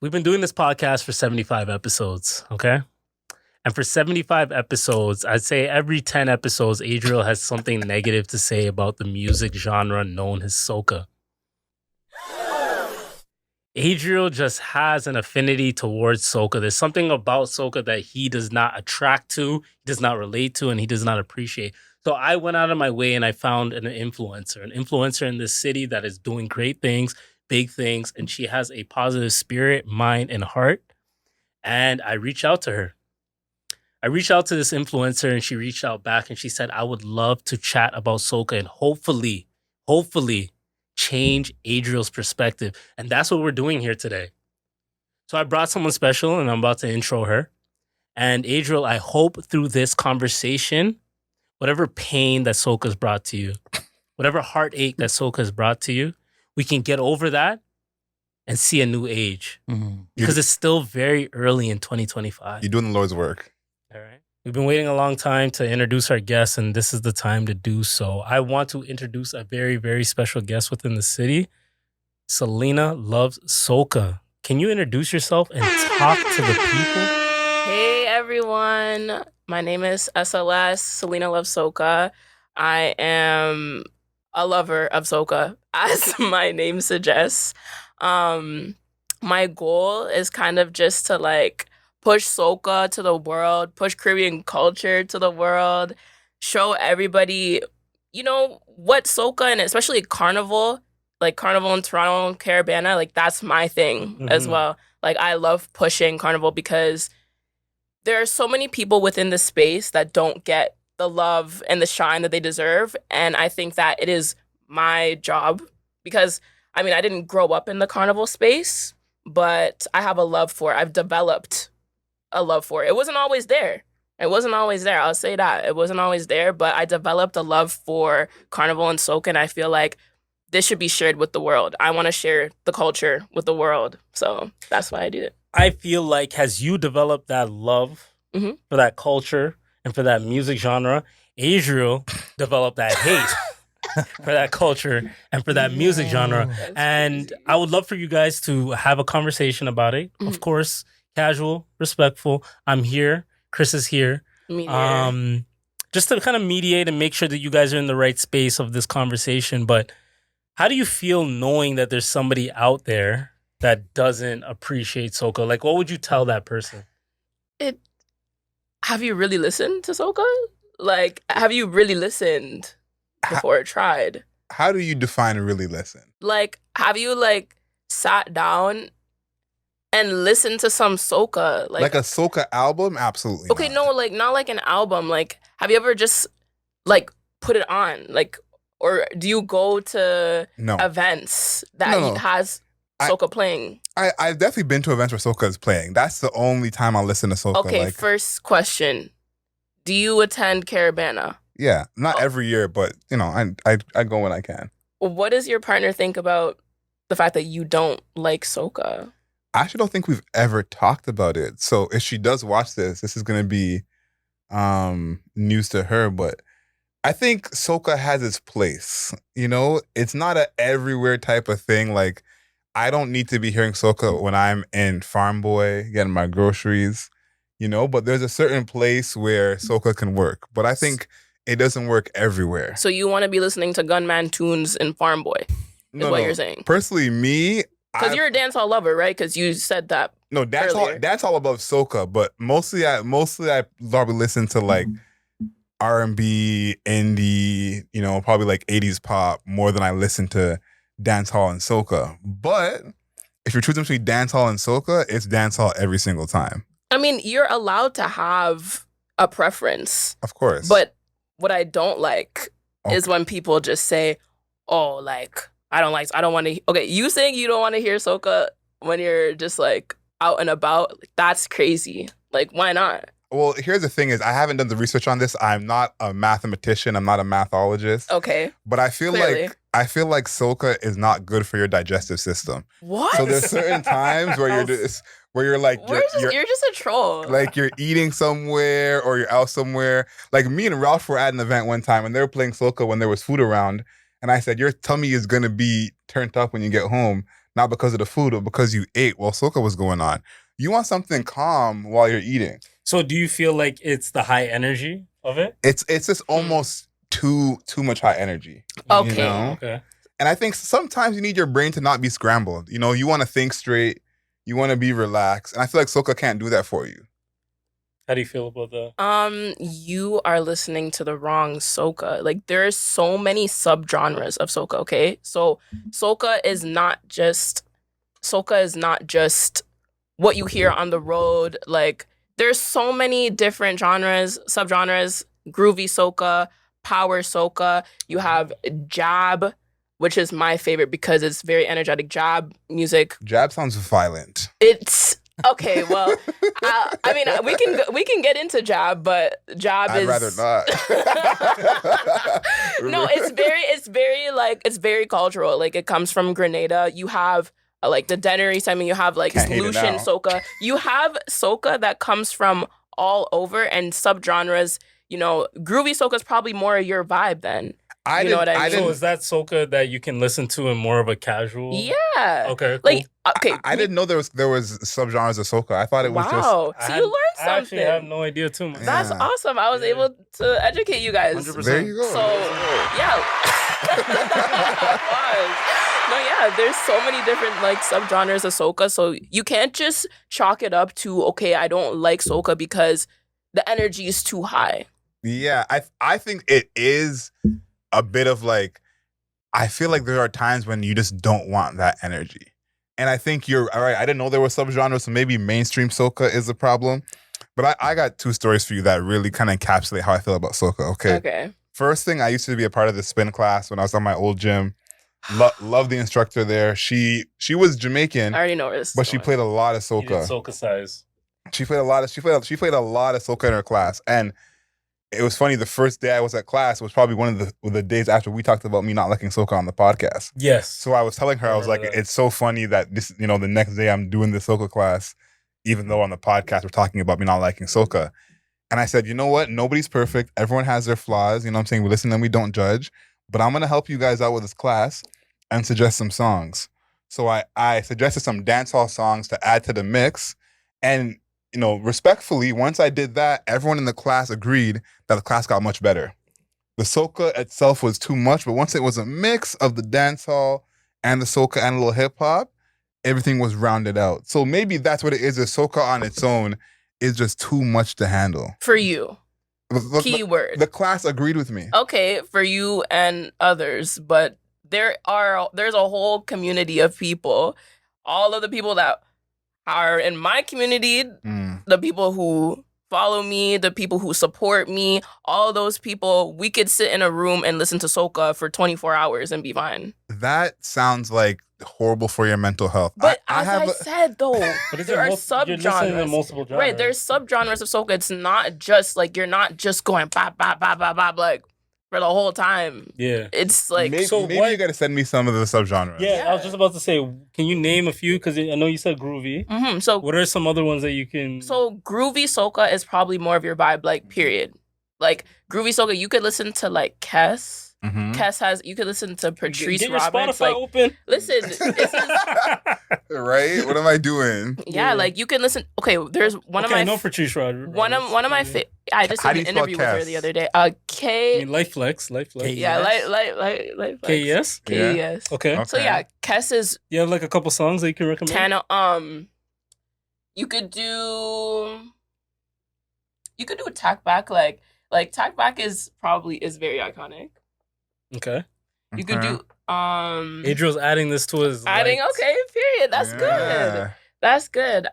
We've been doing this podcast for 75 episodes, okay? And for 75 episodes, I'd say every 10 episodes, Adriel has something negative to say about the music genre known as soca. Adriel just has an affinity towards soca. There's something about soca that he does not attract to, he does not relate to, and he does not appreciate. So I went out of my way and I found an influencer in this city that is doing great things, big things, and she has a positive spirit, mind, and heart. And I reached out to her. I reached out to this influencer and she reached out back and she said, I would love to chat about soca and hopefully change Adriel's perspective. And that's what we're doing here today. So I brought someone special and I'm about to intro her. And Adriel, I hope through this conversation, whatever pain that soca has brought to you, whatever heartache that soca has brought to you, we can get over that and see a new age. Because it's still very early in 2025. You're doing the Lord's work. All right. We've been waiting a long time to introduce our guests, and this is the time to do so. I want to introduce a very, very special guest within the city, Selena Love Soca. Can you introduce yourself and talk to the people? Hey, everyone. My name is SLS, Selena Love Soca. I am a lover of soca, as my name suggests. My goal is kind of just to, push soca to the world, push Caribbean culture to the world, show everybody, what soca and especially Carnival, Carnival in Toronto, Caribana, that's my thing as well. I love pushing Carnival because there are so many people within the space that don't get the love and the shine that they deserve. And I think that it is my job because, I didn't grow up in the Carnival space, but I have a love for it. I've developed a love for it. It wasn't always there. I'll say that. It wasn't always there, but I developed a love for Carnival and soca, and I feel like this should be shared with the world. I want to share the culture with the world. So that's why I do it. I feel like as you develop that love for that culture and for that music genre, Adriel developed that hate for that culture and for that music genre. And crazy. I would love for you guys to have a conversation about it. Of course, casual, respectful. I'm here. Chris is here. Just to kind of mediate and make sure that you guys are in the right space of this conversation. But how do you feel knowing that there's somebody out there that doesn't appreciate soca? What would you tell that person? Have you really listened to soca? Have you really listened before it tried? How do you define really listen? Have you sat down and listened to some soca? Like a soca album? Absolutely okay, not. No, not like an album. Have you ever just put it on? Or do you go to events that has soca playing? I've definitely been to events where soca is playing. That's the only time I listen to soca. Okay, first question. Do you attend Caribana? Yeah, not every year, but I go when I can. What does your partner think about the fact that you don't like soca? I actually don't think we've ever talked about it. So if she does watch this is going to be news to her. But I think soca has its place. It's not a everywhere type of thing. I don't need to be hearing soca when I'm in Farm Boy getting my groceries, But there's a certain place where soca can work. But I think it doesn't work everywhere. So you want to be listening to Gunman tunes in Farm Boy, is what you're saying? Personally, me... Because you're a dancehall lover, right? Because you said that. No, that's all above soca, but mostly I probably listen to R&B, indie, probably 80s pop more than I listen to dancehall and soca. But if you're choosing between dancehall and soca, it's dancehall every single time. You're allowed to have a preference. Of course. But what I don't like is when people just say, oh, I don't want to. Okay, you saying you don't want to hear soca when you're just out and about, that's crazy. Why not? Well, here's the thing is I haven't done the research on this. I'm not a mathematician. I'm not a mathologist. Okay. But I feel like soca is not good for your digestive system. What? So there's certain times where you're just you're just a troll. You're eating somewhere or you're out somewhere. Me and Ralph were at an event one time and they were playing soca when there was food around. And I said, your tummy is going to be turned up when you get home. not because of the food, but because you ate while soca was going on. You want something calm while you're eating. So do you feel like it's the high energy of it? It's just almost too much high energy. Okay. You know? Okay. And I think sometimes you need your brain to not be scrambled. You know, you want to think straight, you want to be relaxed, and I feel like soca can't do that for you. How do you feel about that? You are listening to the wrong soca. Like, there's so many subgenres of soca, okay? So soca is not just what you hear on the road. Like, there's so many different genres, subgenres, groovy soca, power soca. You have jab, which is my favorite because it's very energetic. Jab music. Jab sounds violent. It's okay. Well, I mean, we can get into jab, but jab I'd is rather not. no. It's very cultural. Like, it comes from Grenada. You have like the Dennery segment. You have like Can't hate it Lucian now. soca. You have soca that comes from all over and subgenres. You know, groovy soca is probably more your vibe then. You know what I mean? So is that soca that you can listen to in more of a casual? Yeah. Okay. Cool. Like, okay. I didn't know there was subgenres of soca. I thought it was Wow. So you learned I actually something. have no idea too. Man. That's Yeah. awesome. I was able to educate you guys. 100%. There you go. So, yeah. No, yeah, there's so many different like subgenres of soca. So you can't just chalk it up to, okay, I don't like soca because the energy is too high. Yeah, I think it is a bit of like, I feel like there are times when you just don't want that energy. And I think you're all right. I didn't know there were subgenres, so maybe mainstream soca is a problem. But I got two stories for you that really kind of encapsulate how I feel about soca. Okay. First thing, I used to be a part of the spin class when I was on my old gym. Love the instructor there. She was Jamaican, I already know this. but she played a lot of You did soca. soca size. She played a lot of soca in her class. And it was funny, the first day I was at class was probably one of the days after we talked about me not liking soca on the podcast. Yes. So I was telling her, I was like, remember that. it's so funny that this, the next day I'm doing the soca class, even though on the podcast we're talking about me not liking soca. And I said, you know what? Nobody's perfect. Everyone has their flaws. You know what I'm saying? We listen and we don't judge. But I'm going to help you guys out with this class and suggest some songs. So I suggested some dancehall songs to add to the mix. And, respectfully, once I did that, everyone in the class agreed that the class got much better. The soca itself was too much, but once it was a mix of the dancehall and the soca and a little hip hop, everything was rounded out. So maybe that's what it is. The soca on its own is just too much to handle. For you. Keyword. The class agreed with me. Okay, for you and others, but there's a whole community of people. All of the people that are in my community, the people who follow me, the people who support me, all those people, we could sit in a room and listen to soca for 24 hours and be fine. That sounds like horrible for your mental health. But I said, though, But there are you're listening to subgenres. multiple genres. Right, there's subgenres of soca. It's not just like, you're not just going bop, bop, bop, bop, bop, like, for the whole time. Yeah. It's like... Maybe you got to send me some of the subgenres. Yeah, I was just about to say, can you name a few? Because I know you said groovy. Mm-hmm, so what are some other ones that you can... So groovy soca is probably more of your vibe, like, period. Like, groovy soca, you could listen to, like, Kes. Mm-hmm. Kes you could listen to Patrice Get your Roberts. Spotify open. Listen, this is... Right? What am I doing? Yeah, like, you can listen... Okay, there's one of my... I know Patrice Roberts. One of my... I just did an interview with her the other day. K... I mean, Life Flex. Yeah, like K-E-S? K-E-S. Okay. So, yeah, Kes is... You have, like, a couple songs that you can recommend? Tana, you could do Tack Back. Like Tack Back is very iconic. Okay. You could do Adriel's adding this to his adding. likes. Okay, period. That's good. That's good.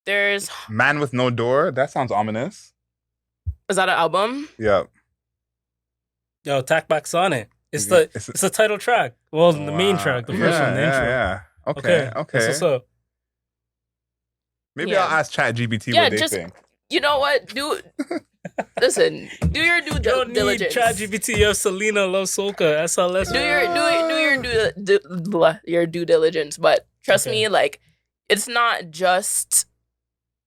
There's Man with No Door. That sounds ominous. Is that an album? Yeah. Yo, Tack Back's on it. It's the title track. Well, the main track, the first one, the intro. Yeah. Okay. That's what's up. Maybe I'll ask ChatGPT what they think. You know what? Listen. Do your due diligence. You don't need ChatGPT. You have Selena Love Soca. SLS. Do your due diligence. But trust me, like, it's not just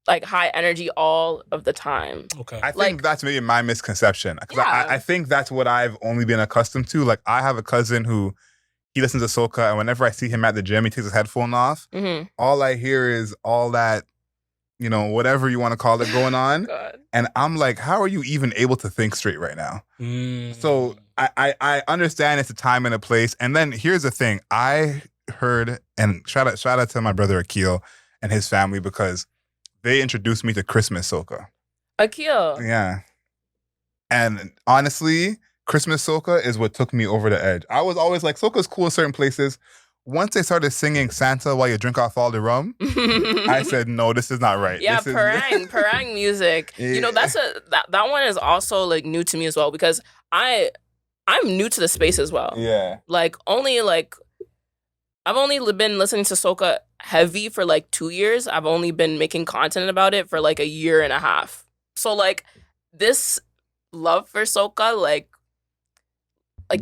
like high energy all of the time. Okay. I think that's maybe my misconception. Because I think that's what I've only been accustomed to. Like, I have a cousin who he listens to soca, and whenever I see him at the gym, he takes his headphone off. Mm-hmm. All I hear is all that, whatever you want to call it going on. God. And I'm like, how are you even able to think straight right now? So I understand it's a time and a place. And then here's the thing. I heard, and shout out to my brother Akil and his family, because they introduced me to Christmas soca. Akil. Yeah. And honestly, Christmas soca is what took me over the edge. I was always like, soca's cool in certain places. Once they started singing Santa while you drink off all the rum, I said, no, this is not right. Yeah, this parang music. Yeah. That one is also like new to me as well, because I'm new to the space as well. Yeah. Like I've only been listening to soca heavy for like 2 years. I've only been making content about it for like a year and a half. So like this love for soca, like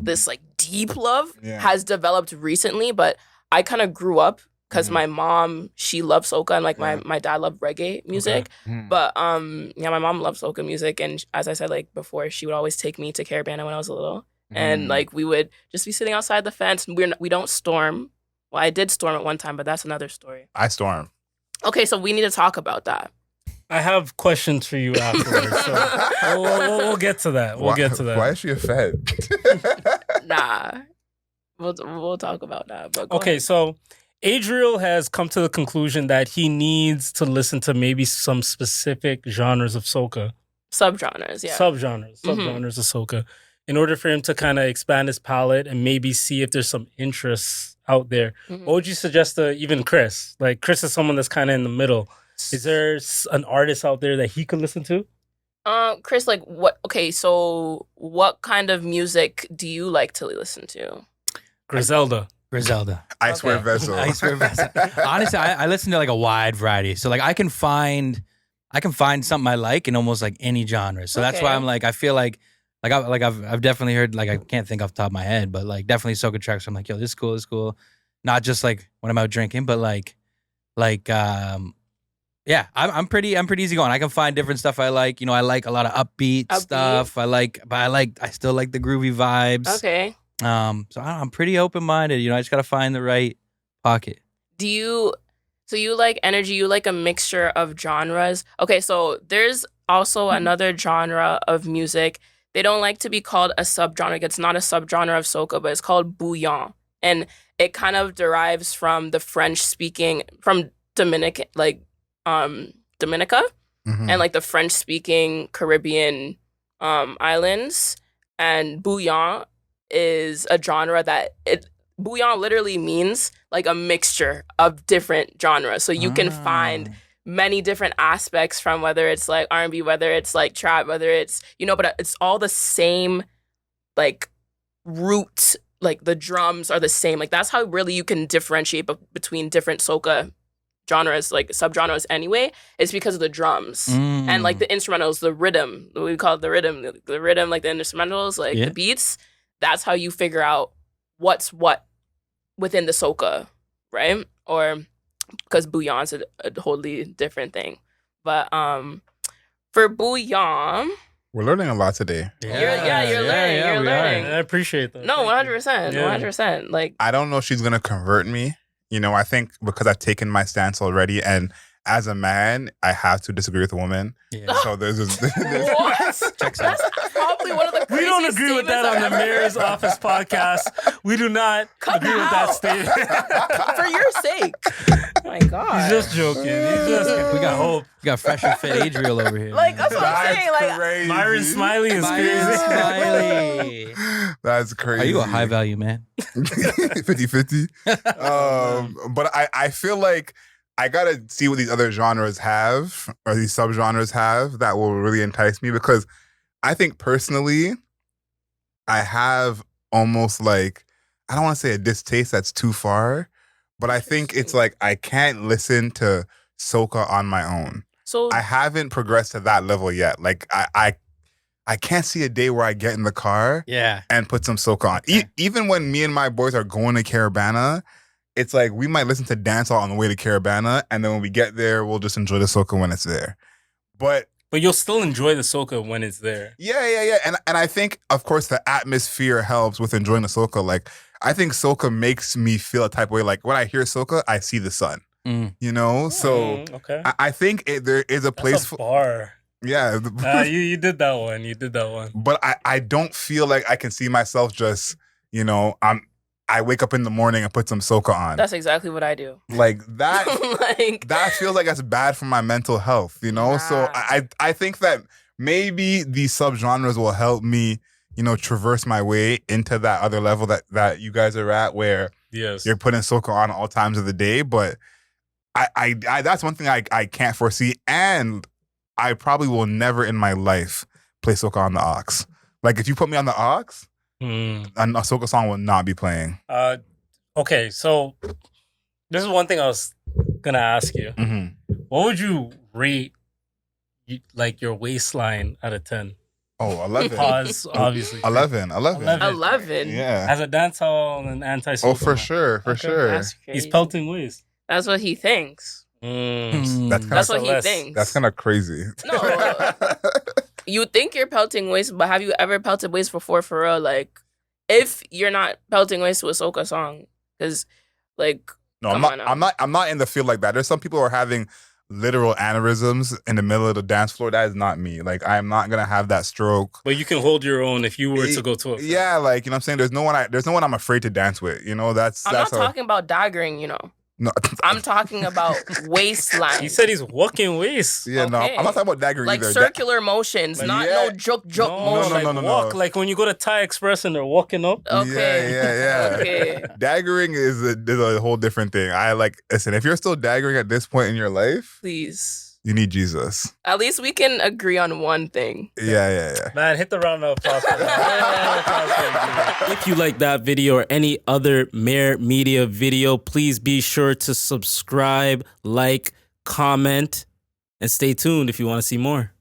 this like deep love has developed recently, but I kind of grew up because my mom, she loved soca, and like my dad loved reggae music. Okay. But my mom loved soca music, and as I said like before, she would always take me to Carabana when I was little. And like we would just be sitting outside the fence. We don't storm. Well, I did storm at one time, but that's another story. I storm. Okay, so we need to talk about that. I have questions for you afterwards. So we'll get to that. We'll get to that. Why is she a Fed? Nah. We'll talk about that. But okay, ahead. So Adriel has come to the conclusion that he needs to listen to maybe some specific genres of soca. Subgenres, yeah. Subgenres of soca, in order for him to kind of expand his palette and maybe see if there's some interests out there. What would you suggest to even Chris? Like, Chris is someone that's kind of in the middle. Is there an artist out there that he could listen to? Chris, like what? Okay, so what kind of music do you like to listen to? Griselda. I swear vessel. Honestly, I listen to like a wide variety. So like I can find something I like in almost like any genre. So that's why I'm like, I feel like I've definitely heard, like I can't think off the top of my head, but like definitely soca tracks. I'm like, yo, this is cool. Not just like when I'm out drinking, but yeah, I'm pretty easy going. I can find different stuff I like. I like a lot of upbeat stuff. I still like the groovy vibes. Okay. So I'm pretty open minded. I just gotta find the right pocket. So you like energy? You like a mixture of genres? Okay, so there's also another genre of music. They don't like to be called a subgenre. It's not a subgenre of soca, but it's called bouillon, and it kind of derives from the from Dominican, like Dominica, and like the French-speaking Caribbean islands. And bouillon is a genre bouillon literally means like a mixture of different genres. So you can find many different aspects, from whether it's like R&B, whether it's like trap, whether it's, but it's all the same, like root, like the drums are the same. Like that's how really you can differentiate between different soca genres, like subgenres anyway. It's because of the drums and like the instrumentals, the rhythm. We call it the rhythm, like the instrumentals, like the beats. That's how you figure out what's what within the soca, right? Or because bouillon's a totally different thing. But for bouillon, we're learning a lot today. You're learning. You're learning. I appreciate that. No, 100%. 100%. Like, I don't know if she's gonna convert me. I think because I've taken my stance already, and as a man, I have to disagree with a woman. Yeah. So there's what? That's probably one of the craziest We don't agree with that on the Mayor's Office podcast. We do not agree with that statement. For your sake. Oh my God. He's just joking. We got hope. We got fresh and fit Adriel over here. Like, that's what I'm saying. Like, crazy. Myron Smiley is crazy. That's crazy. Are you a high value man? 50-50. But I feel like I gotta see what these other genres have, or these subgenres have, that will really entice me, because I think personally, I have almost like, I don't want to say a distaste, that's too far, but I think it's like I can't listen to soca on my own. So I haven't progressed to that level yet. Like I can't see a day where I get in the car and put some soca on. Even when me and my boys are going to Carabana, it's like we might listen to dancehall on the way to Carabana, and then when we get there, we'll just enjoy the soca when it's there. But you'll still enjoy the soca when it's there. Yeah. And I think, of course, the atmosphere helps with enjoying the soca. Like, I think soca makes me feel a type of way. Like when I hear soca, I see the sun. You know, so okay. I think there is a place That's a bar. Yeah, you did that one. You did that one. But I don't feel like I can see myself just, you know, I wake up in the morning and put some soca on. That's exactly what I do. Like that Like that feels like that's bad for my mental health, you know? So I think that maybe these subgenres will help me, you know, traverse my way into that other level that you guys are at, where you're putting soca on all times of the day. But I that's one thing I can't foresee, and I probably will never in my life play soca on the aux. Like if you put me on the aux, a soca song will not be playing. Okay, so this is one thing I was gonna ask you. What would you rate like your waistline out of 10? Oh, 11. Pause, obviously. 11. 11. Yeah. As a dancehall and anti-soca. Oh, for sure, for sure. That's crazy. He's pelting waist. That's what he thinks. That's what he thinks. That's kind of crazy. No. You think you're pelting waist, but have you ever pelted waist before for real? Like, if you're not pelting waist to a soca song, because, like, no, I'm not in the field like that. There's some people who are having literal aneurysms in the middle of the dance floor. That is not me. Like, I'm not gonna have that stroke. But you can hold your own if you were to go to a yeah, like, you know what I'm saying. There's no one I'm afraid to dance with. You know, I'm not talking about daggering. You know. No, I'm talking about waistline. He said he's walking waist. Yeah, no, I'm not talking about daggering like either. Circular motions, not no joke motion. No, walk. Like when you go to Thai Express and they're walking up. Okay. Yeah. Okay. Daggering is a whole different thing. Listen, if you're still daggering at this point in your life, please. You need Jesus. At least we can agree on one thing. Yeah. Man, hit the round of applause for that. If you like that video or any other Mayor Media video, please be sure to subscribe, like, comment, and stay tuned if you want to see more.